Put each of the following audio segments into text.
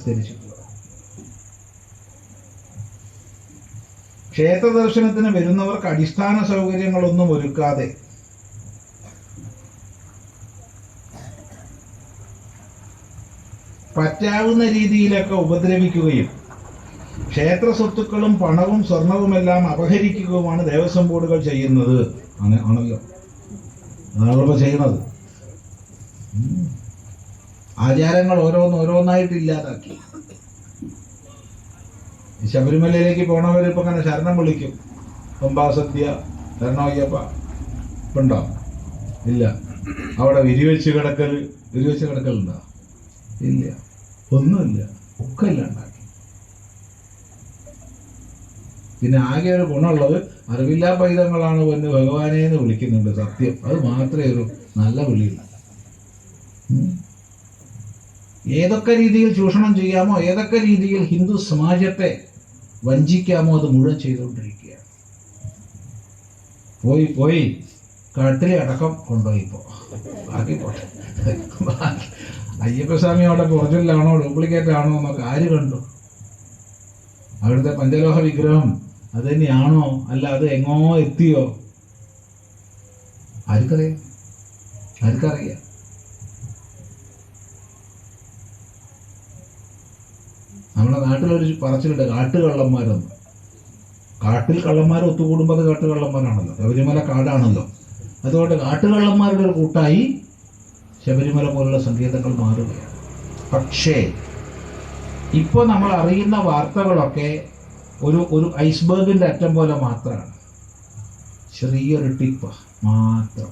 ധരിച്ചിട്ടുള്ളത്. ക്ഷേത്ര ദർശനത്തിന് വരുന്നവർക്ക് അടിസ്ഥാന സൗകര്യങ്ങളൊന്നും ഒരുക്കാതെ പറ്റാവുന്ന രീതിയിലൊക്കെ ഉപദ്രവിക്കുകയും ക്ഷേത്ര സ്വത്തുക്കളും പണവും സ്വർണവുമെല്ലാം അപഹരിക്കുകയുമാണ് ദേവസ്വം ബോർഡുകൾ ചെയ്യുന്നത്. ആണല്ലോ, അതാണല്ലോ ചെയ്യുന്നത്. ആചാരങ്ങൾ ഓരോന്നായിട്ട് ഇല്ലാതാക്കി. ശബരിമലയിലേക്ക് പോണവർ ഇപ്പൊ അങ്ങനെ ശരണം വിളിക്കും, പമ്പാസദ്യ ശരണമയ്യപ്പ ഉണ്ടോ? ഇല്ല. അവിടെ വിരിവെച്ച് കിടക്കലുണ്ടോ? ഇല്ല, ഒന്നുമില്ല, ഒക്കെ ഇല്ലാണ്ടാക്കി. പിന്നെ ആകെ ഒരു ഗുണമുള്ളത് അറിവില്ലാ പൈതങ്ങളാണ് എന്ന് ഭഗവാനെ എന്ന് വിളിക്കുന്നുണ്ട്. സത്യം, അത് മാത്രമേ ഒരു നല്ല വിളിയുള്ളൂ. ഏതൊക്കെ രീതിയിൽ ചൂഷണം ചെയ്യാമോ, ഏതൊക്കെ രീതിയിൽ ഹിന്ദു സമാജത്തെ വഞ്ചിക്കാമോ, അത് മുഴുവൻ ചെയ്തുകൊണ്ടിരിക്കുകയാണ്. പോയി കട്ടിലെ അടക്കം കൊണ്ടുപോയിപ്പോ ബാക്കി പോട്ടെ. അയ്യപ്പസ്വാമി അവിടെ ഒറിജിനലാണോ ഡ്യൂപ്ലിക്കേറ്റ് ആണോ എന്നൊക്കെ ആര് കണ്ടു? അവിടുത്തെ പഞ്ചലോഹ വിഗ്രഹം അത് തന്നെയാണോ, അല്ല അത് എങ്ങോ എത്തിയോ? ആർക്കറിയാം? നമ്മുടെ നാട്ടിലൊരു പറച്ചിലുണ്ട്, കാട്ടുകള്ളന്മാരെന്ന്. കാട്ടിൽ കള്ളന്മാർ ഒത്തുകൂടുമ്പോൾ അത് കാട്ടുകള്ളന്മാരാണല്ലോ. ശബരിമല കാടാണല്ലോ. അതുകൊണ്ട് കാട്ടുകള്ളന്മാരുടെ ഒരു കൂട്ടായി ശബരിമല പോലുള്ള സങ്കേതങ്ങൾ മാറുകയാണ്. പക്ഷേ ഇപ്പോൾ നമ്മൾ അറിയുന്ന വാർത്തകളൊക്കെ ഒരു ഐസ്ബർഗിൻ്റെ അറ്റം പോലെ മാത്രമാണ്. ചെറിയൊരു ടിപ്പ് മാത്രം.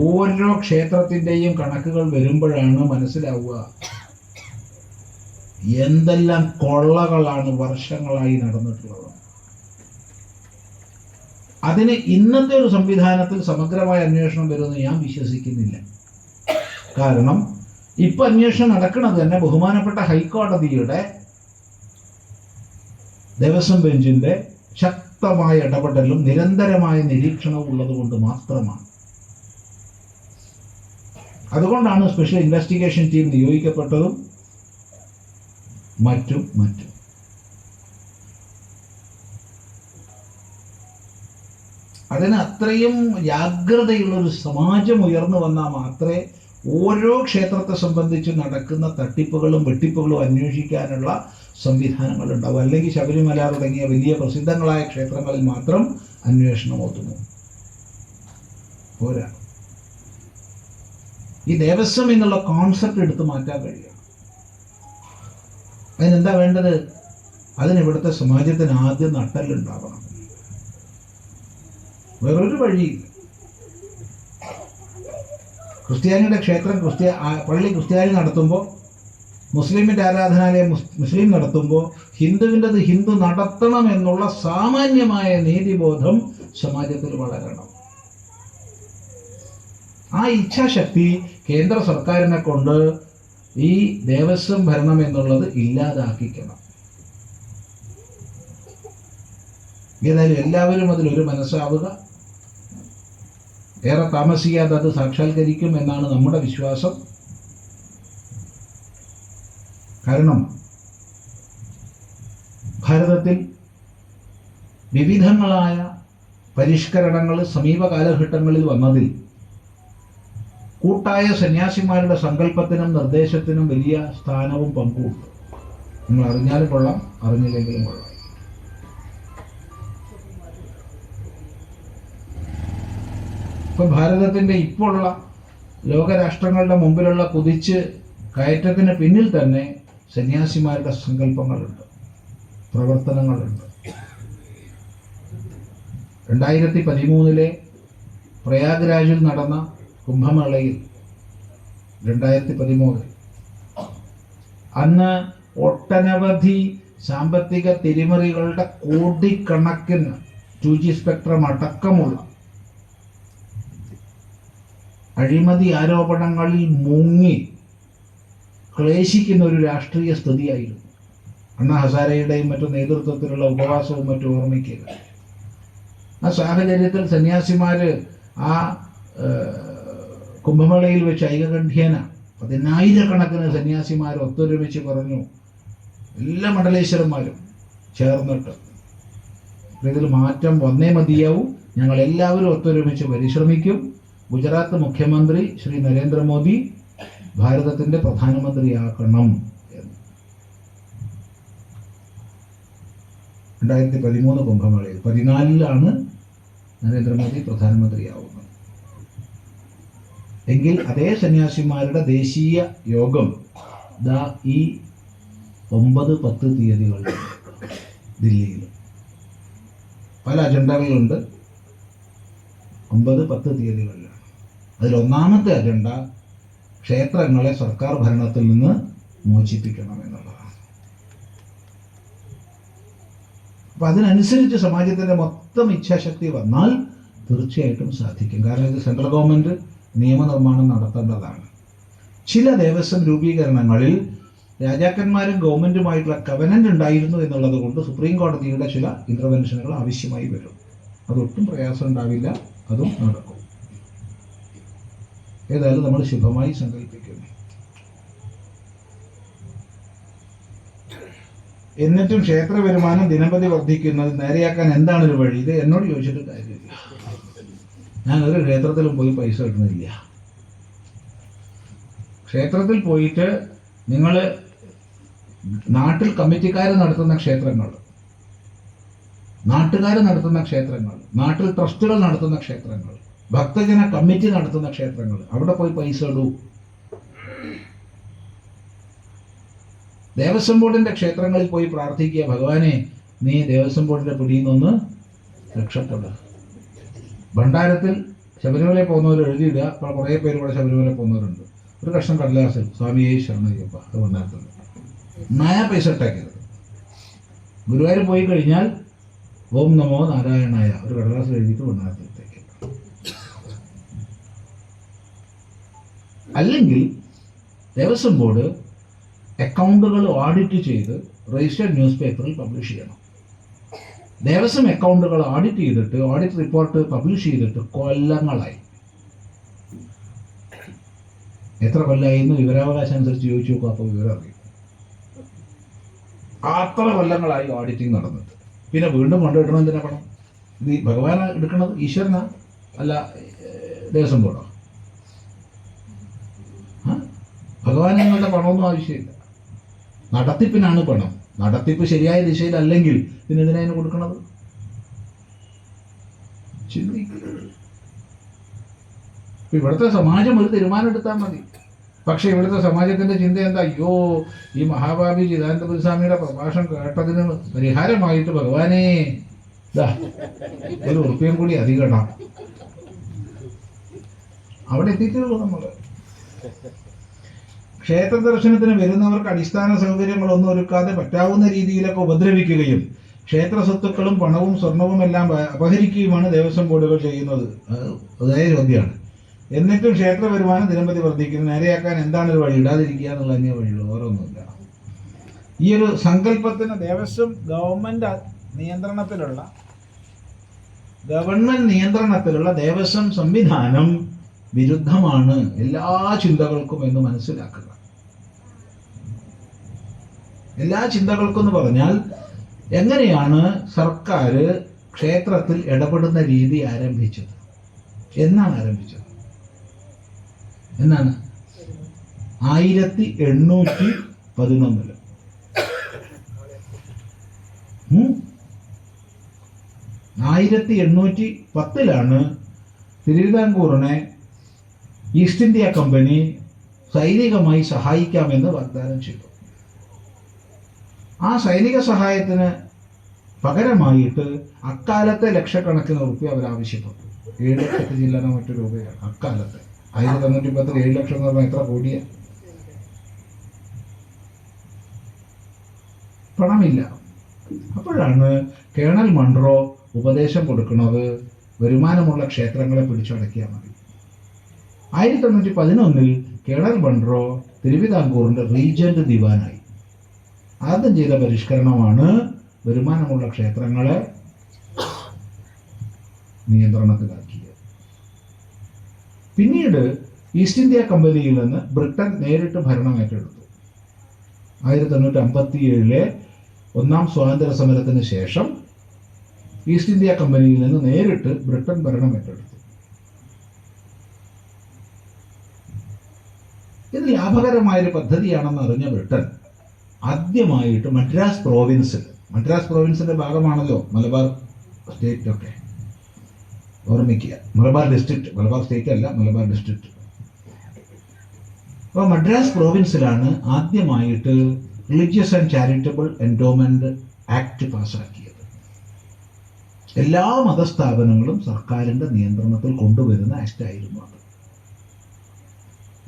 ഓരോ ക്ഷേത്രത്തിൻ്റെയും കണക്കുകൾ വരുമ്പോഴാണ് മനസ്സിലാവുക എന്തെല്ലാം കൊള്ളകളാണ് വർഷങ്ങളായി നടന്നിട്ടുള്ളത്. അതിന് ഇന്നത്തെ ഒരു സംവിധാനത്തിൽ സമഗ്രമായ അന്വേഷണം വരുമെന്ന് ഞാൻ വിശ്വസിക്കുന്നില്ല. കാരണം ഇപ്പൊ അന്വേഷണം നടക്കുന്നത് തന്നെ ബഹുമാനപ്പെട്ട ഹൈക്കോടതിയുടെ ദേവസ്വം ബെഞ്ചിന്റെ ശക്തമായ ഇടപെടലും നിരന്തരമായ നിരീക്ഷണവും ഉള്ളത് കൊണ്ട് മാത്രമാണ്. അതുകൊണ്ടാണ് സ്പെഷ്യൽ ഇൻവെസ്റ്റിഗേഷൻ ടീം നിയോഗിക്കപ്പെട്ടതും മറ്റും. അതിന് അത്രയും ജാഗ്രതയുള്ളൊരു സമാജം ഉയർന്നു വന്നാൽ മാത്രമേ ഓരോ ക്ഷേത്രത്തെ സംബന്ധിച്ച് നടക്കുന്ന തട്ടിപ്പുകളും വെട്ടിപ്പുകളും അന്വേഷിക്കാനുള്ള സംവിധാനങ്ങൾ ഉണ്ടാവും. അല്ലെങ്കിൽ ശബരിമല തുടങ്ങിയ വലിയ പ്രസിദ്ധങ്ങളായ ക്ഷേത്രങ്ങളിൽ മാത്രം അന്വേഷണം ഒതുങ്ങും. പോരാ. ഈ ദേവസ്വം എന്നുള്ള കോൺസെപ്റ്റ് എടുത്തു മാറ്റാൻ കഴിയണം. അതിനെന്താ വേണ്ടത്? അതിനിവിടുത്തെ സമാജത്തിന് ആദ്യം നട്ടലുണ്ടാവണം. വേറൊരു വഴിയില്ല. ക്രിസ്ത്യാനിയുടെ ക്ഷേത്രം പള്ളി ക്രിസ്ത്യാനി നടത്തുമ്പോൾ, മുസ്ലിമിൻ്റെ ആരാധനാലയം മുസ്ലിം നടത്തുമ്പോൾ ഹിന്ദുവിൻ്റെത് ഹിന്ദു നടത്തണം എന്നുള്ള സാമാന്യമായ നീതിബോധം സമാജത്തിൽ വളരണം. ആ ഇച്ഛാശക്തി കേന്ദ്ര സർക്കാരിനെ കൊണ്ട് ഈ ദേവസ്വം ഭരണം എന്നുള്ളത് ഇല്ലാതാക്കിക്കണം. ഏതായാലും എല്ലാവരും അതിലൊരു മനസ്സാവുക. ഏറെ താമസിക്കാതെ അത് സാക്ഷാത്കരിക്കും എന്നാണ് നമ്മുടെ വിശ്വാസം. കാരണം ഭാരതത്തിൽ വിവിധങ്ങളായ പരിഷ്കരണങ്ങൾ സമീപ കാലഘട്ടങ്ങളിൽ വന്നതിൽ കൂട്ടായ സന്യാസിമാരുടെ സങ്കല്പത്തിനും നിർദ്ദേശത്തിനും വലിയ സ്ഥാനവും പങ്കുമുണ്ട്. നിങ്ങൾ അറിഞ്ഞാലും കൊള്ളാം, അറിഞ്ഞില്ലെങ്കിലും കൊള്ളാം. ഇപ്പം ഭാരതത്തിൻ്റെ ഇപ്പോഴുള്ള ലോകരാഷ്ട്രങ്ങളുടെ മുമ്പിലുള്ള കുതിച്ച് കയറ്റത്തിന് പിന്നിൽ തന്നെ സന്യാസിമാരുടെ സങ്കല്പങ്ങളുണ്ട്, പ്രവർത്തനങ്ങളുണ്ട്. 2013 പ്രയാഗ്രാജിൽ നടന്ന കുംഭമേളയിൽ 2013 അന്ന് ഒട്ടനവധി സാമ്പത്തിക തിരിമറികളുടെ കോടിക്കണക്കിന് 2G സ്പെക്ട്രം അടക്കമുള്ള അഴിമതി ആരോപണങ്ങളിൽ മുങ്ങി ക്ലേശിക്കുന്ന ഒരു രാഷ്ട്രീയ സ്ഥിതിയായിരുന്നു. അണ്ണാ ഹസാരെയുടെയും മറ്റു നേതൃത്വത്തിലുള്ള ഉപവാസവും മറ്റും ഓർമ്മിക്കുക. ആ സാഹചര്യത്തിൽ സന്യാസിമാര് ആ കുംഭമേളയിൽ വെച്ച് ഐകകണ്ഠ്യേന 10,000-കണക്കിന് സന്യാസിമാർ ഒത്തൊരുമിച്ച് പറഞ്ഞു, എല്ലാ മണ്ഡലേശ്വരന്മാരും ചേർന്നിട്ട് ഇതിൽ മാറ്റം വന്നേ മതിയാവും, ഞങ്ങൾ എല്ലാവരും ഒത്തൊരുമിച്ച് പരിശ്രമിക്കും, ഗുജറാത്ത് മുഖ്യമന്ത്രി ശ്രീ നരേന്ദ്രമോദി ഭാരതത്തിന്റെ പ്രധാനമന്ത്രിയാക്കണം എന്ന്. 2013 കുംഭമേളയിൽ 14-ലാണ് നരേന്ദ്രമോദി പ്രധാനമന്ത്രിയാവുന്നത്. എങ്കിൽ അതേ സന്യാസിമാരുടെ ദേശീയ യോഗം ഈ 9-10 തീയതികളിൽ ദില്ലിയിൽ പല അജണ്ടകളുണ്ട്. 9-10 തീയതികളിലാണ്. അതിലൊന്നാമത്തെ അജണ്ട ക്ഷേത്രങ്ങളെ സർക്കാർ ഭരണത്തിൽ നിന്ന് മോചിപ്പിക്കണം എന്നുള്ളതാണ്. അപ്പം അതിനനുസരിച്ച് സമാജത്തിൻ്റെ മൊത്തം ഇച്ഛാശക്തി വന്നാൽ തീർച്ചയായിട്ടും സാധിക്കും. കാരണം ഇത് സെൻട്രൽ ഗവൺമെൻറ് നിയമനിർമ്മാണം നടത്തേണ്ടതാണ്. ചില ദേവസ്വം രൂപീകരണങ്ങളിൽ രാജാക്കന്മാരും ഗവൺമെൻറ്റുമായിട്ടുള്ള കവനൻ്റ് ഉണ്ടായിരുന്നു എന്നുള്ളത് കൊണ്ട് സുപ്രീം കോടതിയുടെ ചില ഇൻ്റർവെൻഷനുകൾ ആവശ്യമായി വരും. അതൊട്ടും പ്രയാസം ഉണ്ടാവില്ല, അതും നടക്കും. ഏതായാലും നമ്മൾ ശുഭമായി സങ്കല്പിക്കുന്നു. എന്നിട്ടും ക്ഷേത്ര വരുമാനം ദിനംപ്രതി വർദ്ധിക്കുന്നത് നേരെയാക്കാൻ എന്താണൊരു വഴി? ഇത് എന്നോട് ചോദിച്ചിട്ട് കാര്യമില്ല. ഞാൻ ഒരു ക്ഷേത്രത്തിലും പോയി പൈസ ഇടുന്നില്ല. ക്ഷേത്രത്തിൽ പോയിട്ട് നിങ്ങൾ നാട്ടിൽ കമ്മിറ്റിക്കാർ നടത്തുന്ന ക്ഷേത്രങ്ങൾ, നാട്ടുകാർ നടത്തുന്ന ക്ഷേത്രങ്ങൾ, നാട്ടിൽ ട്രസ്റ്റുകൾ നടത്തുന്ന ക്ഷേത്രങ്ങൾ, ഭക്തജന കമ്മിറ്റി നടത്തുന്ന ക്ഷേത്രങ്ങൾ, അവിടെ പോയി പൈസ ഇടൂ. ദേവസ്വം ബോർഡിന്റെ ക്ഷേത്രങ്ങളിൽ പോയി പ്രാർത്ഥിക്കുക, ഭഗവാനെ നീ ദേവസ്വം ബോർഡിന്റെ പിടിയിൽ നിന്ന് രക്ഷപ്പെടുക. ഭണ്ഡാരത്തിൽ ശബരിമല പോകുന്നവർ എഴുതിയിടുക. അപ്പോൾ കുറേ പേര് ഇവിടെ ശബരിമല പോകുന്നവരുണ്ട്. ഒരു കഷ്ണം കടലാസിൽ സ്വാമിയെ ശരണയ്യപ്പ, അത് ഭണ്ഡാരത്തിൽ പൈസ ഇട്ടേക്കരുത്. ഗുരുവായൂർ പോയി കഴിഞ്ഞാൽ ഓം നമോ നാരായണായ ഒരു കടലാസിൽ എഴുതിയിട്ട് ഭണ്ഡാരത്തിലേക്ക്. അല്ലെങ്കിൽ ദേവസ്വം ബോർഡ് അക്കൗണ്ടുകൾ ഓഡിറ്റ് ചെയ്ത് രജിസ്റ്റേർഡ് ന്യൂസ് പേപ്പറിൽ പബ്ലിഷ് ചെയ്യണം. ദേവസ്വം അക്കൗണ്ടുകൾ ഓഡിറ്റ് ചെയ്തിട്ട് ഓഡിറ്റ് റിപ്പോർട്ട് പബ്ലിഷ് ചെയ്തിട്ട് കൊല്ലങ്ങളായി. എത്ര കൊല്ലമായി എന്ന് വിവരാവകാശം അനുസരിച്ച് ചോദിച്ചു നോക്കുക, അപ്പോൾ വിവരം അറിയും. അത്ര കൊല്ലങ്ങളായി ഓഡിറ്റിംഗ് നടന്നിട്ട് പിന്നെ വീണ്ടും കൊണ്ടുവിടണം. എന്തിനാ പണം? ഇത് ഭഗവാനാ എടുക്കണത്? ഈശ്വരനാ? അല്ല ദേവസ്വം ബോർഡോ? ഭഗവാൻ നിങ്ങളുടെ പണമൊന്നും ആവശ്യമില്ല. നടത്തിപ്പിനാണ് പണം. നടത്തിപ്പ് ശരിയായ ദിശയിലല്ലെങ്കിൽ പിന്നെ എന്തിനാണ് കൊടുക്കണത്? ചിന്തിക്കുക. ഇവിടുത്തെ സമാജം ഒരു തീരുമാനം എടുത്താൽ മതി. പക്ഷെ ഇവിടുത്തെ സമാജത്തിന്റെ ചിന്ത എന്താ? അയ്യോ, ഈ മഹാഭാവി ചിദാനന്ദപുരി സ്വാമിയുടെ പ്രഭാഷണം കേട്ടതിന് പരിഹാരമായിട്ട് ഭഗവാനെ ഒരു ഉറുപ്പ്യം കൂടി അധികം ഇടാം. അവിടെ എത്തിയിട്ടുള്ളൂ നമ്മൾ. ക്ഷേത്ര ദർശനത്തിന് വരുന്നവർക്ക് അടിസ്ഥാന സൗകര്യങ്ങളൊന്നും ഒരുക്കാതെ പറ്റാവുന്ന രീതിയിലൊക്കെ ഉപദ്രവിക്കുകയും ക്ഷേത്ര സ്വത്തുക്കളും പണവും സ്വർണവും എല്ലാം അപഹരിക്കുകയുമാണ് ദേവസ്വം ബോർഡുകൾ ചെയ്യുന്നത്. അതേ ചോദ്യമാണ്. എന്നിട്ടും ക്ഷേത്ര വരുമാനം ദിനംപ്രതി വർദ്ധിക്കുന്നത് നേരെയാക്കാൻ എന്താണ് ഒരു വഴി? ഇടാതിരിക്കുക എന്നുള്ള തന്നെ വഴിയുള്ളൂ, ഓരോന്നുമില്ല. ഈ ഒരു സങ്കല്പത്തിന് ദേവസ്വം ഗവൺമെന്റ് നിയന്ത്രണത്തിലുള്ള ദേവസ്വം സംവിധാനം വിരുദ്ധമാണ് എല്ലാ ചിന്തകൾക്കും എന്ന് മനസ്സിലാക്കുക. എല്ലാ ചിന്തകൾക്കും എന്ന് പറഞ്ഞാൽ എങ്ങനെയാണ് സർക്കാർ ക്ഷേത്രത്തിൽ ഇടപെടുന്ന രീതി ആരംഭിച്ചത്? എന്നാണ് ആരംഭിച്ചത്? എന്നാണ് 1811 1810 തിരുവിതാംകൂറിനെ ഈസ്റ്റ് ഇന്ത്യ കമ്പനി സൈനികമായി സഹായിക്കാമെന്ന് വാഗ്ദാനം ചെയ്തു. ആ സൈനിക സഹായത്തിന് പകരമായിട്ട് അക്കാലത്തെ ലക്ഷക്കണക്കിന് റുപ്യ അവർ ആവശ്യപ്പെട്ടു. 7 ലക്ഷത്തി ചില്ലറ മറ്റു രൂപയാണ് അക്കാലത്തെ. 1910 7 ലക്ഷം എന്ന് പറഞ്ഞാൽ എത്ര കോടിയാണ്? പണമില്ല. അപ്പോഴാണ് കേണൽ മൺറോ ഉപദേശം കൊടുക്കുന്നത്, വരുമാനമുള്ള ക്ഷേത്രങ്ങളെ പിടിച്ചടക്കിയാൽ മതി. 1911 കേണൽ മൺറോ തിരുവിതാംകൂറിന്റെ റീജന്റ് ദിവാനായി. ആദ്യം ചെയ്ത പരിഷ്കരണമാണ് വരുമാനമുള്ള ക്ഷേത്രങ്ങളെ നിയന്ത്രണത്തിലാക്കിയത്. പിന്നീട് ഈസ്റ്റ് ഇന്ത്യ കമ്പനിയിൽ നിന്ന് ബ്രിട്ടൻ നേരിട്ട് ഭരണം ഏറ്റെടുത്തു. 1857 ഒന്നാം സ്വാതന്ത്ര്യ സമരത്തിന് ശേഷം ഈസ്റ്റ് ഇന്ത്യ കമ്പനിയിൽ നിന്ന് നേരിട്ട് ബ്രിട്ടൻ ഭരണം ഏറ്റെടുത്തു. ഇത് ലാഭകരമായൊരു പദ്ധതിയാണെന്ന് അറിഞ്ഞ ബ്രിട്ടൻ ആദ്യമായിട്ട് മദ്രാസ് പ്രോവിൻസിന്റെ ഭാഗമാണല്ലോ മലബാർ സ്റ്റേറ്റ് ഒക്കെ, ഓർമ്മിക്കുക. മലബാർ സ്റ്റേറ്റ് അല്ല, മലബാർ ഡിസ്ട്രിക്റ്റ്. അപ്പോൾ മദ്രാസ് പ്രോവിൻസിലാണ് ആദ്യമായിട്ട് religious and charitable endowment act പാസ്സാക്കിയത്. എല്ലാ മതസ്ഥാപനങ്ങളും സർക്കാരിന്റെ നിയന്ത്രണത്തിൽ കൊണ്ടുവരുന്ന ആക്ട് ആയിരുന്നു അത്.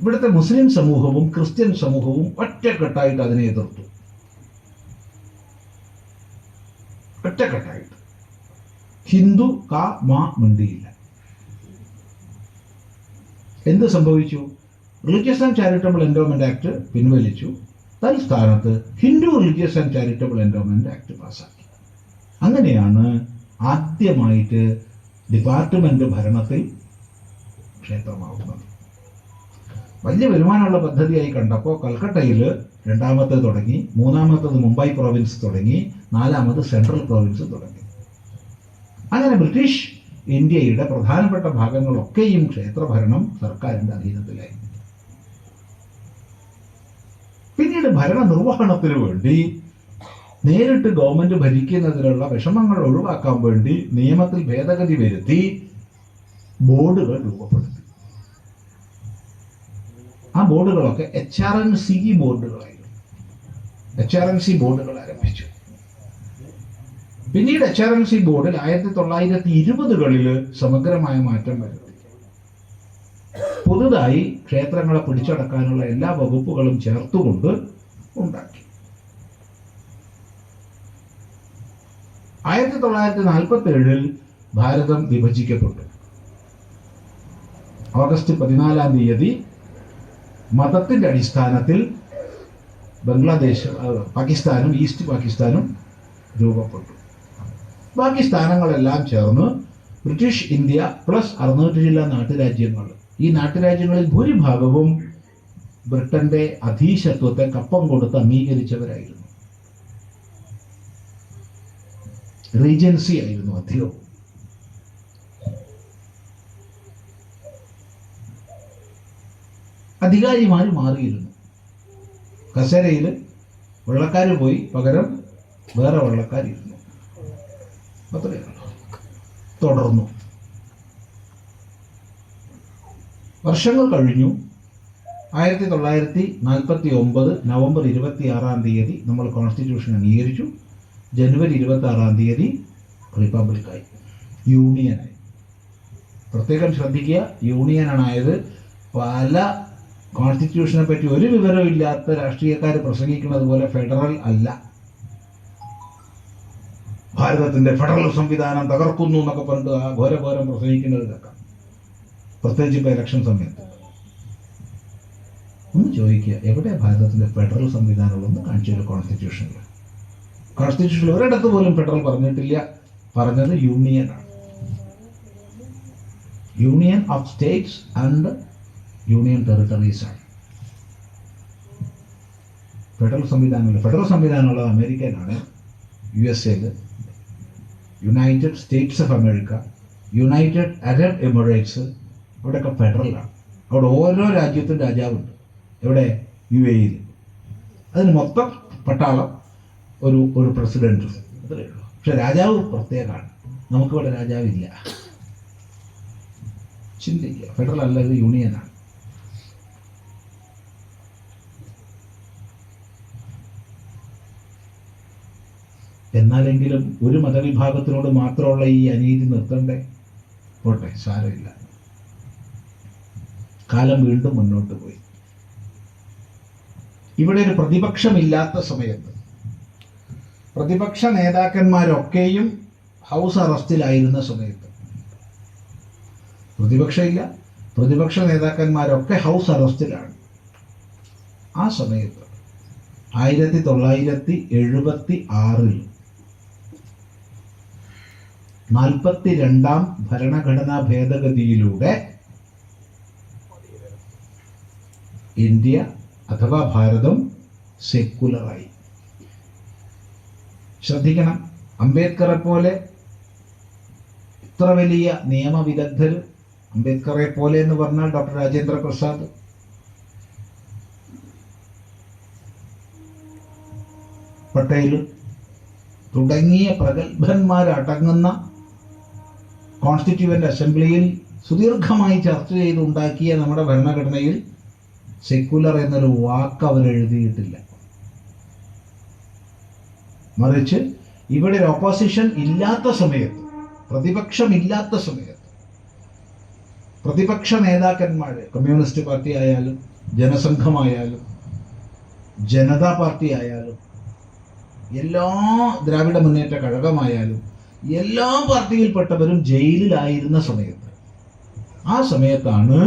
ഇവിടുത്തെ മുസ്ലിം സമൂഹവും ക്രിസ്ത്യൻ സമൂഹവും ഒറ്റക്കെട്ടായിട്ട് അതിനെ എതിർത്തു. ഒറ്റക്കെട്ടായിട്ട്. ഹിന്ദു മാ മിണ്ടിയില്ല. എന്ത് സംഭവിച്ചു? Religious and charitable endowment act പിൻവലിച്ചു. തൽസ്ഥാനത്ത് Hindu religious and charitable endowment act പാസ്സാക്കി. അങ്ങനെയാണ് ആദ്യമായിട്ട് ഡിപ്പാർട്ട്മെന്റ് ഭരണത്തിൽ ക്ഷേത്രമാവുന്നത്. വലിയ വരുമാനമുള്ള പദ്ധതിയായി കണ്ടപ്പോൾ കൽക്കട്ടയിൽ രണ്ടാമത്തേത് തുടങ്ങി, മൂന്നാമത്തേത് മുംബൈ പ്രോവിൻസ് തുടങ്ങി, നാലാമത് സെൻട്രൽ പ്രോവിൻസ് തുടങ്ങി. അങ്ങനെ ബ്രിട്ടീഷ് ഇന്ത്യയുടെ പ്രധാനപ്പെട്ട ഭാഗങ്ങളൊക്കെയും ക്ഷേത്രഭരണം സർക്കാരിന്റെ അധീനത്തിലായി. പിന്നീട് ഭരണ നിർവഹണത്തിന് വേണ്ടി നേരിട്ട് ഗവൺമെന്റ് ഭരിക്കുന്നതിനുള്ള വിഷമങ്ങൾ ഒഴിവാക്കാൻ വേണ്ടി നിയമത്തിൽ ഭേദഗതി വരുത്തി ബോർഡുകൾ രൂപപ്പെടുത്തി. ആ ബോർഡുകളൊക്കെ HRNC ബോർഡുകളായിരുന്നു. HRNC ബോർഡുകൾ ആരംഭിച്ചു. പിന്നീട് HRNC ബോർഡിൽ 1920കളിൽ സമഗ്രമായ മാറ്റം വരുത്തി. പുതുതായി ക്ഷേത്രങ്ങളെ പിടിച്ചടക്കാനുള്ള എല്ലാ വകുപ്പുകളും ചേർത്തുകൊണ്ട് ഉണ്ടാക്കി. 1947 ഭാരതം വിഭജിക്കപ്പെട്ടു. ഓഗസ്റ്റ് 14 മതത്തിന്റെ അടിസ്ഥാനത്തിൽ പാകിസ്ഥാനും ഈസ്റ്റ് പാകിസ്ഥാനും രൂപപ്പെട്ടു. ബാക്കി സ്ഥാനങ്ങളെല്ലാം ചേർന്ന് ബ്രിട്ടീഷ് ഇന്ത്യ പ്ലസ് 600 ജില്ലാ നാട്ടുരാജ്യങ്ങൾ. ഈ നാട്ടുരാജ്യങ്ങളിൽ ഭൂരിഭാഗവും ബ്രിട്ടന്റെ അധീശത്വത്തെ കപ്പം കൊടുത്ത് അംഗീകരിച്ചവരായിരുന്നു. റീജൻസി ആയിരുന്നു അധികവും. അധികാരിമാർ മാറിയിരുന്നു. കസേരയിൽ വെള്ളക്കാർ പോയി, പകരം വേറെ വെള്ളക്കാരിരുന്നു. അത്രയാണ്. തുടർന്നു. വർഷങ്ങൾ കഴിഞ്ഞു. 1949 നവംബർ 26 നമ്മൾ കോൺസ്റ്റിറ്റ്യൂഷൻ അംഗീകരിച്ചു. ജനുവരി 26 റിപ്പബ്ലിക്കായി, യൂണിയനായി. പ്രത്യേകം ശ്രദ്ധിക്കുക, യൂണിയനായത് പല കോൺസ്റ്റിറ്റ്യൂഷനെ പറ്റി ഒരു വിവരവും ഇല്ലാത്ത രാഷ്ട്രീയക്കാർ പ്രസംഗിക്കുന്നത് പോലെ ഫെഡറൽ അല്ല. ഭാരതത്തിന്റെ ഫെഡറൽ സംവിധാനം തകർക്കുന്നു എന്നൊക്കെ പറഞ്ഞിട്ട് ആ ഘോരഘോരം പ്രസംഗിക്കുന്നത് കേൾക്കാം, പ്രത്യേകിച്ച് ഇപ്പൊ ഇലക്ഷൻ സമയത്ത്. ഒന്ന് ചോദിക്കുക, എവിടെ ഭാരതത്തിന്റെ ഫെഡറൽ സംവിധാനമുള്ളതെന്ന് കാണിച്ചു കോൺസ്റ്റിറ്റ്യൂഷനിൽ. കോൺസ്റ്റിറ്റ്യൂഷനിൽ ഒരിടത്ത് പോലും ഫെഡറൽ പറഞ്ഞിട്ടില്ല. പറഞ്ഞത് യൂണിയനാണ്. Union of states and union territories ആണ് ഫെഡറൽ സംവിധാനമുള്ളത്. ഫെഡറൽ സംവിധാനമുള്ളത് അമേരിക്കയിലാണ്, USA, United States of America, United Arab Emirates. അവിടെയൊക്കെ ഫെഡറലാണ്. അവിടെ ഓരോ രാജ്യത്തും രാജാവുണ്ട്. എവിടെ? UAE. അതിന് മൊത്തം പട്ടാളം, ഒരു പ്രസിഡന്റ്, അത്രയേ ഉള്ളൂ. പക്ഷെ രാജാവ് പ്രത്യേകമാണ്. നമുക്കിവിടെ രാജാവില്ല. ചിന്തിക്കുക, ഫെഡറൽ അല്ല, ഇത് യൂണിയനാണ്. എന്നാലെങ്കിലും ഒരു മതവിഭാഗത്തിനോട് മാത്രമുള്ള ഈ അനീതി നിർത്തണ്ടേ? പോട്ടെ, സാരമില്ല. കാലം വീണ്ടും മുന്നോട്ട് പോയി. ഇവിടെ ഒരു പ്രതിപക്ഷമില്ലാത്ത സമയത്ത് പ്രതിപക്ഷ നേതാക്കന്മാരൊക്കെയും ഹൗസ് അറസ്റ്റിലായിരുന്ന സമയത്ത്, പ്രതിപക്ഷ നേതാക്കന്മാരൊക്കെ ഹൗസ് അറസ്റ്റിലാണ്. ആ സമയത്ത് 1976 42ാം ഭരണഘടനാ ഭേദഗതിയിലൂടെ ഇന്ത്യ അഥവാ ഭാരതം സെക്കുലറായി. ശ്രദ്ധിക്കണം, അംബേദ്കറെ പോലെ ഇത്ര വലിയ നിയമവിദഗ്ധർ, അംബേദ്കറെ പോലെ എന്ന് പറഞ്ഞാൽ ഡോക്ടർ രാജേന്ദ്ര പ്രസാദ്, പട്ടേൽ തുടങ്ങിയ പ്രഗത്ഭന്മാരടങ്ങുന്ന കോൺസ്റ്റിറ്റ്യൂവൻ്റ് അസംബ്ലിയിൽ സുദീർഘമായി ചർച്ച ചെയ്തുണ്ടാക്കിയ നമ്മുടെ ഭരണഘടനയിൽ സെക്കുലർ എന്നൊരു വാക്ക് അവരെഴുതിയിട്ടില്ല. മറിച്ച് ഇവിടെ ഒരു ഓപ്പോസിഷൻ ഇല്ലാത്ത സമയത്ത്, പ്രതിപക്ഷമില്ലാത്ത സമയത്ത് പ്രതിപക്ഷ നേതാക്കന്മാർ, കമ്മ്യൂണിസ്റ്റ് പാർട്ടി ആയാലും ജനസംഘമായാലും ജനതാ പാർട്ടി ആയാലും എല്ലാ ദ്രാവിഡ മുന്നേറ്റ കഴകമായാലും എല്ലാ പാർട്ടിയിൽപ്പെട്ടവരും ജയിലിലായിരുന്ന സമയത്ത്, ആ സമയത്താണ്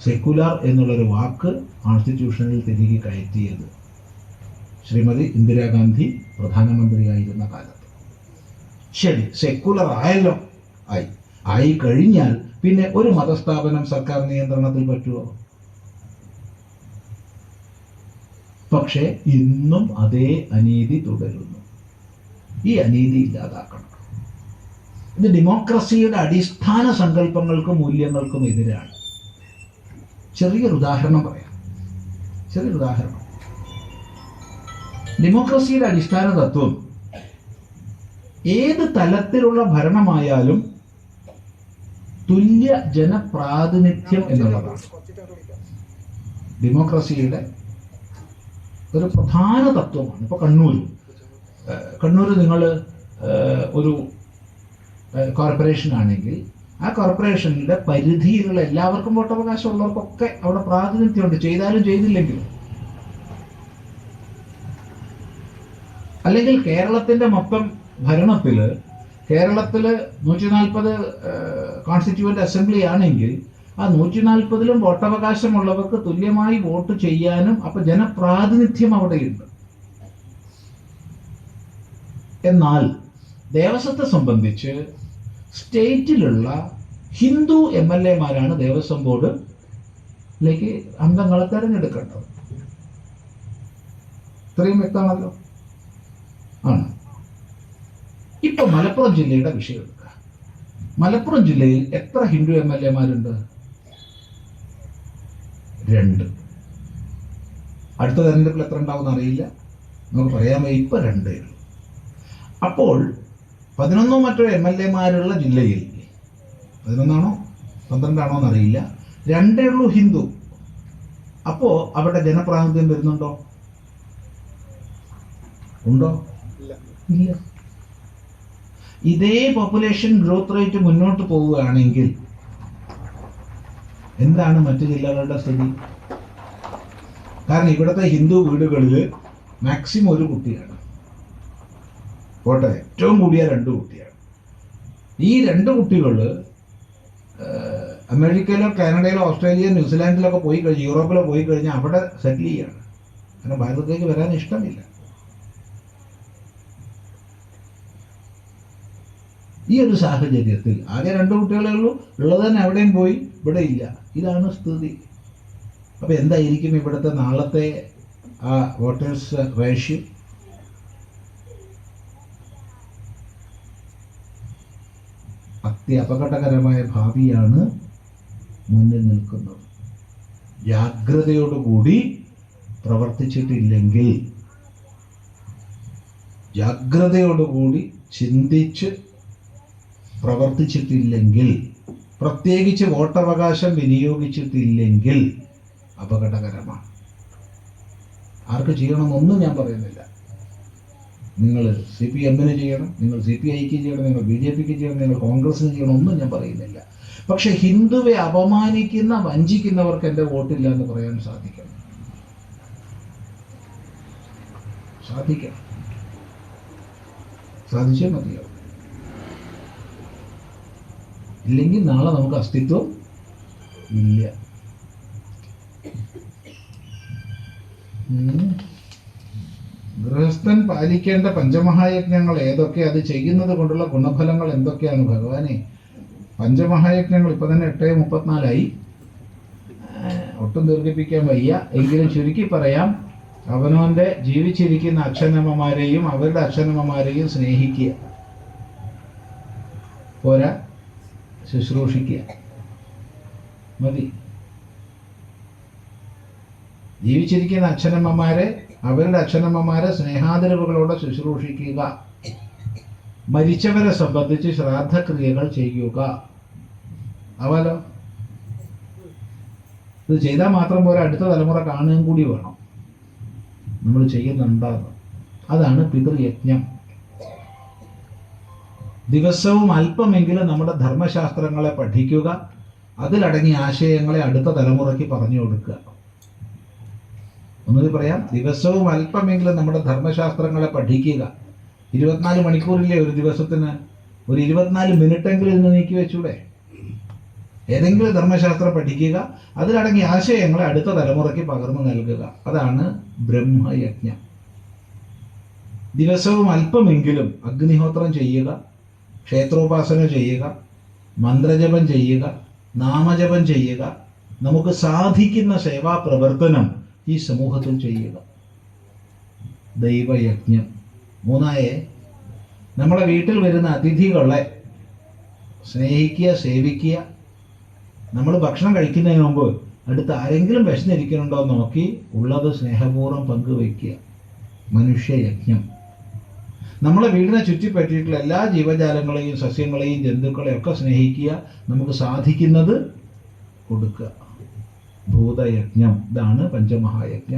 സെക്കുലർ എന്നുള്ളൊരു വാക്ക് കോൺസ്റ്റിറ്റ്യൂഷനിൽ തിരികെ കയറ്റിയത്. ശ്രീമതി ഇന്ദിരാഗാന്ധി പ്രധാനമന്ത്രിയായിരുന്ന കാലത്ത്. ശരി, സെക്കുലർ ആയല്ലോ, ആയി കഴിഞ്ഞാൽ പിന്നെ ഒരു മതസ്ഥാപനം സർക്കാർ നിയന്ത്രണത്തിൽ പറ്റുമോ? പക്ഷേ ഇന്നും അതേ അനീതി തുടരുന്നു. ഈ അനീതി ഇല്ലാതാക്കണം. ഇത് ഡെമോക്രസിയുടെ അടിസ്ഥാന സങ്കല്പങ്ങൾക്കും മൂല്യങ്ങൾക്കും എതിരാണ്. ചെറിയൊരു ഉദാഹരണം പറയാം. ഡെമോക്രസിയുടെ അടിസ്ഥാന തത്വം ഏത് തലത്തിലുള്ള ഭരണമായാലും തുല്യ ജനപ്രാതിനിധ്യം എന്നുള്ളതാണ് ഡെമോക്രസിയുടെ ഒരു പ്രധാന തത്വമാണ്. ഇപ്പോൾ കണ്ണൂർ നിങ്ങൾ ഒരു കോർപ്പറേഷൻ ആണെങ്കിൽ ആ കോർപ്പറേഷനിലെ പരിധിയിലുള്ള എല്ലാവർക്കും വോട്ടവകാശം ഉള്ളവർക്കൊക്കെ അവിടെ പ്രാതിനിധ്യമുണ്ട്, ചെയ്താലും ചെയ്തില്ലെങ്കിലും. അല്ലെങ്കിൽ കേരളത്തിന്റെ മൊത്തം ഭരണത്തിൽ കേരളത്തിൽ 140 കോൺസ്റ്റിറ്റ്യൂവൻ്റ് അസംബ്ലി ആണെങ്കിൽ ആ 140ലും വോട്ടവകാശമുള്ളവർക്ക് തുല്യമായി വോട്ട് ചെയ്യാനും അപ്പൊ ജനപ്രാതിനിധ്യം അവിടെയുണ്ട്. എന്നാൽ ദേവസ്വത്തെ സംബന്ധിച്ച് സ്റ്റേറ്റിലുള്ള ഹിന്ദു MLA-മാരാണ് ദേവസ്വം ബോർഡിലേക്ക് അംഗങ്ങളെ തെരഞ്ഞെടുക്കേണ്ടത്. ഇത്രയും വ്യക്തമാണല്ലോ. ആണ്. ഇപ്പൊ മലപ്പുറം ജില്ലയുടെ വിഷയം എടുക്കുക. മലപ്പുറം ജില്ലയിൽ എത്ര ഹിന്ദു MLA-മാരുണ്ട്? 2. അടുത്ത തെരഞ്ഞെടുപ്പിൽ എത്ര ഉണ്ടാവുമെന്ന് അറിയില്ല, നമുക്ക് പറയാൻ വയ്യ. ഇപ്പൊ 2. അപ്പോൾ 11 മറ്റോ MLA-മാരുള്ള ജില്ലയിൽ 11 12 എന്നറിയില്ല, 2 ഉള്ളൂ ഹിന്ദു. അപ്പോ അവിടെ ജനപ്രാതിനിധ്യം വരുന്നുണ്ടോ? ഉണ്ടോ? ഇല്ല. ഇതേ പോപ്പുലേഷൻ ഗ്രോത്ത് റേറ്റ് മുന്നോട്ട് പോവുകയാണെങ്കിൽ എന്താണ് മറ്റു ജില്ലകളുടെ സ്ഥിതി? കാരണം ഇവിടുത്തെ ഹിന്ദു വീടുകളിൽ മാക്സിമം 1 കുട്ടിയാണ്, പോട്ടെ ഏറ്റവും കൂടിയ 2 കുട്ടിയാണ്. ഈ 2 കുട്ടികൾ അമേരിക്കയിലോ കാനഡയിലോ ഓസ്ട്രേലിയയിലോ ന്യൂസിലാൻഡിലൊക്കെ പോയി കഴിഞ്ഞ് യൂറോപ്പിലോ പോയി കഴിഞ്ഞാൽ അവിടെ സെറ്റിൽ ചെയ്യാണ്. കാരണം ഭാരതത്തിലേക്ക് വരാൻ ഇഷ്ടമില്ല. ഈ ഒരു സാഹചര്യത്തിൽ ആകെ 2 കുട്ടികളേ ഉള്ളൂ, ഉള്ളത് തന്നെ എവിടെയും പോയി, ഇവിടെ ഇല്ല. ഇതാണ് സ്ഥിതി. അപ്പൊ എന്തായിരിക്കും ഇവിടുത്തെ നാളത്തെ ആ വോട്ടേഴ്സ് റേഷ്യോ? അത്യപകടകരമായ ഭാവിയാണ് മുന്നിൽ നിൽക്കുന്നത്. ജാഗ്രതയോടുകൂടി പ്രവർത്തിച്ചിട്ടില്ലെങ്കിൽ, ജാഗ്രതയോടുകൂടി ചിന്തിച്ച് പ്രവർത്തിച്ചിട്ടില്ലെങ്കിൽ, പ്രത്യേകിച്ച് വോട്ടവകാശം വിനിയോഗിച്ചിട്ടില്ലെങ്കിൽ അപകടകരമാണ്. ആർക്ക് ചെയ്യണമെന്നൊന്നും ഞാൻ പറയുന്നില്ല. നിങ്ങൾ CPM-ന് ചെയ്യണം, നിങ്ങൾ CPI-ക്ക് ചെയ്യണം, നിങ്ങൾ BJP-ക്ക് ചെയ്യണം, നിങ്ങൾ കോൺഗ്രസിന് ചെയ്യണം, ഒന്നും ഞാൻ പറയുന്നില്ല. പക്ഷെ ഹിന്ദുവെ അപമാനിക്കുന്ന വഞ്ചിക്കുന്നവർക്ക് എൻ്റെ വോട്ടില്ല എന്ന് പറയാൻ സാധിക്കണം. സാധിച്ചേ മതിയാവും. ഇല്ലെങ്കിൽ നാളെ നമുക്ക് അസ്തിത്വം ഇല്ല. ഗൃഹസ്ഥൻ പാലിക്കേണ്ട പഞ്ചമഹായജ്ഞങ്ങൾ ഏതൊക്കെ? അത് ചെയ്യുന്നത് കൊണ്ടുള്ള ഗുണഫലങ്ങൾ എന്തൊക്കെയാണ് ഭഗവാനെ? പഞ്ചമഹായജ്ഞങ്ങൾ ഇപ്പൊ തന്നെ 8:34 ഒട്ടും ദീർഘിപ്പിക്കാൻ വയ്യ, എങ്കിലും ചുരുക്കി പറയാം, അവനവൻ്റെ ജീവിച്ചിരിക്കുന്ന അച്ഛനമ്മമാരെയും അവരുടെ അച്ഛനമ്മമാരെയും സ്നേഹിക്കുക, പോരാ ശുശ്രൂഷിക്കുക, മതി. ജീവിച്ചിരിക്കുന്ന അച്ഛനമ്മമാരെ അവരുടെ അച്ഛനമ്മമാരെ സ്നേഹാദരവുകളോടെ ശുശ്രൂഷിക്കുക, മരിച്ചവരെ സംബന്ധിച്ച് ശ്രാദ്ധക്രിയകൾ ചെയ്യുക. ആവാലോ? ഇത് ചെയ്താൽ മാത്രം പോലെ അടുത്ത തലമുറ കാണുകയും കൂടി വേണം നമ്മൾ ചെയ്യുന്നുണ്ടാകും. അതാണ് പിതൃയജ്ഞം. ദിവസവും അല്പമെങ്കിലും നമ്മുടെ ധർമ്മശാസ്ത്രങ്ങളെ പഠിക്കുക, അതിലടങ്ങിയ ആശയങ്ങളെ അടുത്ത തലമുറയ്ക്ക് പറഞ്ഞു കൊടുക്കുക. ഒന്നുകൂടി പറയാം, ദിവസവും അല്പമെങ്കിലും നമ്മുടെ ധർമ്മശാസ്ത്രങ്ങളെ പഠിക്കുക. 24 മണിക്കൂറില്ലേ ഒരു ദിവസത്തിന്? ഒരു 24 മിനിറ്റെങ്കിലും ഇന്ന് നീക്കി വെച്ചൂടെ? ഏതെങ്കിലും ധർമ്മശാസ്ത്രം പഠിക്കുക, അതിലടങ്ങിയ ആശയങ്ങളെ അടുത്ത തലമുറയ്ക്ക് പകർന്നു നൽകുക. അതാണ് ബ്രഹ്മയജ്ഞം. ദിവസവും അല്പമെങ്കിലും അഗ്നിഹോത്രം ചെയ്യുക, ക്ഷേത്രോപാസന ചെയ്യുക, മന്ത്രജപം ചെയ്യുക, നാമജപം ചെയ്യുക, നമുക്ക് സാധിക്കുന്ന സേവാ പ്രവർത്തനം ഈ സമൂഹത്തിൽ ചെയ്യുക. ദൈവയജ്ഞം. മൂന്നായെ, നമ്മളെ വീട്ടിൽ വരുന്ന അതിഥികളെ സ്നേഹിക്കുക, സേവിക്കുക. നമ്മൾ ഭക്ഷണം കഴിക്കുന്നതിന് മുമ്പ് അടുത്ത് ആരെങ്കിലും വിശന്നിരിക്കുന്നുണ്ടോ നോക്കി ഉള്ളത് സ്നേഹപൂർവ്വം പങ്കുവയ്ക്കുക. മനുഷ്യയജ്ഞം. നമ്മളെ വീടിനെ ചുറ്റിപ്പറ്റിയിട്ടുള്ള എല്ലാ ജീവജാലങ്ങളെയും സസ്യങ്ങളെയും ജന്തുക്കളെയും ഒക്കെ സ്നേഹിക്കുക, നമുക്ക് സാധിക്കുന്നത് കൊടുക്കുക. ഭൂതയജ്ഞം. ഇതാണ് പഞ്ചമഹായജ്ഞം.